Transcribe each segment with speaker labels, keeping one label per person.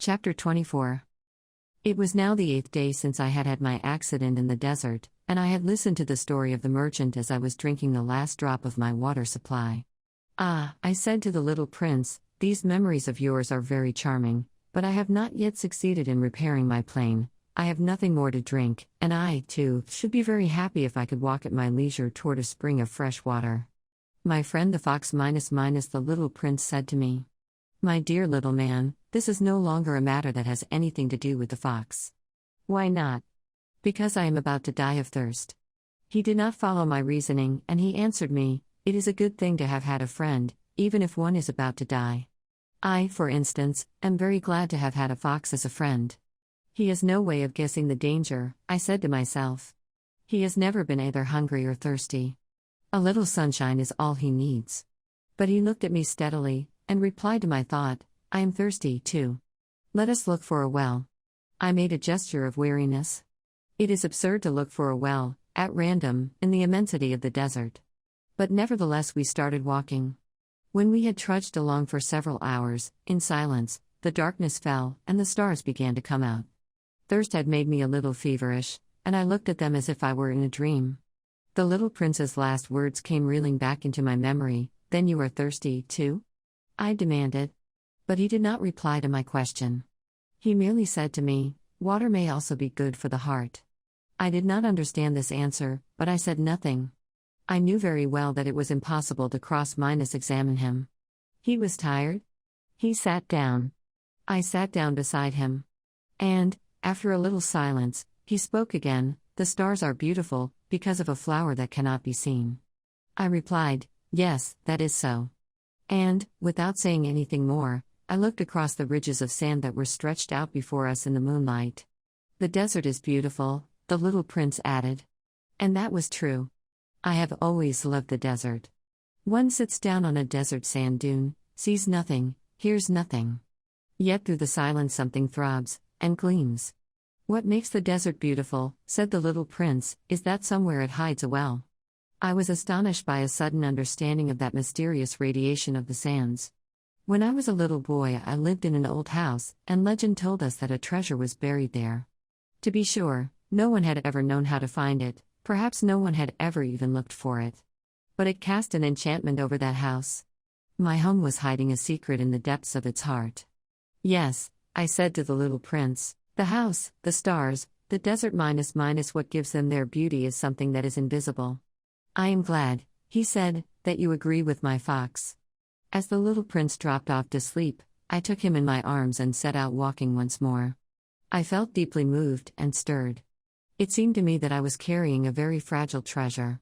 Speaker 1: Chapter 24. It was now the 8th day since I had had my accident in the desert, and I had listened to the story of the merchant as I was drinking the last drop of my water supply. "Ah," I said to the little prince, "these memories of yours are very charming, but I have not yet succeeded in repairing my plane. I have nothing more to drink, and I, too, should be very happy if I could walk at my leisure toward a spring of fresh water." "My friend the fox the little prince said to me. "My dear little man, this is no longer a matter that has anything to do with the fox." "Why not?" "Because I am about to die of thirst." He did not follow my reasoning, and he answered me, "It is a good thing to have had a friend, even if one is about to die. I, for instance, am very glad to have had a fox as a friend. He has no way of guessing the danger," I said to myself. "He has never been either hungry or thirsty. A little sunshine is all he needs." But he looked at me steadily, and replied to my thought, "I am thirsty, too. Let us look for a well." I made a gesture of weariness. It is absurd to look for a well, at random, in the immensity of the desert. But nevertheless we started walking. When we had trudged along for several hours, in silence, the darkness fell, and the stars began to come out. Thirst had made me a little feverish, and I looked at them as if I were in a dream. The little prince's last words came reeling back into my memory. "Then you are thirsty, too?" I demanded. But he did not reply to my question. He merely said to me, "Water may also be good for the heart." I did not understand this answer, but I said nothing. I knew very well that it was impossible to cross-examine him. He was tired. He sat down. I sat down beside him. And, after a little silence, he spoke again. "The stars are beautiful, because of a flower that cannot be seen." I replied, "Yes, that is so." And, without saying anything more, I looked across the ridges of sand that were stretched out before us in the moonlight. "The desert is beautiful," the little prince added. And that was true. I have always loved the desert. One sits down on a desert sand dune, sees nothing, hears nothing. Yet through the silence something throbs, and gleams. "What makes the desert beautiful," said the little prince, "is that somewhere it hides a well." I was astonished by a sudden understanding of that mysterious radiation of the sands. When I was a little boy, I lived in an old house, and legend told us that a treasure was buried there. To be sure, no one had ever known how to find it, perhaps no one had ever even looked for it. But it cast an enchantment over that house. My home was hiding a secret in the depths of its heart. "Yes," I said to the little prince, "the house, the stars, the desert what gives them their beauty is something that is invisible." "I am glad," he said, "that you agree with my fox." As the little prince dropped off to sleep, I took him in my arms and set out walking once more. I felt deeply moved and stirred. It seemed to me that I was carrying a very fragile treasure.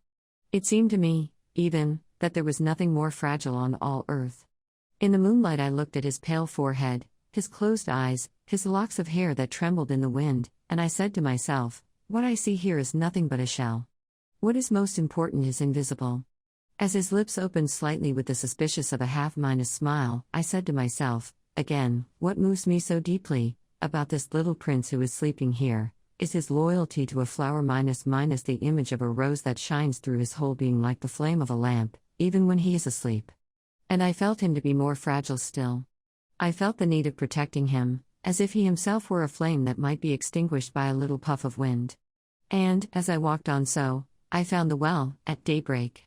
Speaker 1: It seemed to me, even, that there was nothing more fragile on all earth. In the moonlight I looked at his pale forehead, his closed eyes, his locks of hair that trembled in the wind, and I said to myself, "What I see here is nothing but a shell. What is most important is invisible." As his lips opened slightly with the suspicious of a half-smile, I said to myself, again, "What moves me so deeply, about this little prince who is sleeping here, is his loyalty to a flower the image of a rose that shines through his whole being like the flame of a lamp, even when he is asleep." And I felt him to be more fragile still. I felt the need of protecting him, as if he himself were a flame that might be extinguished by a little puff of wind. And, as I walked on so, I found the well, at daybreak.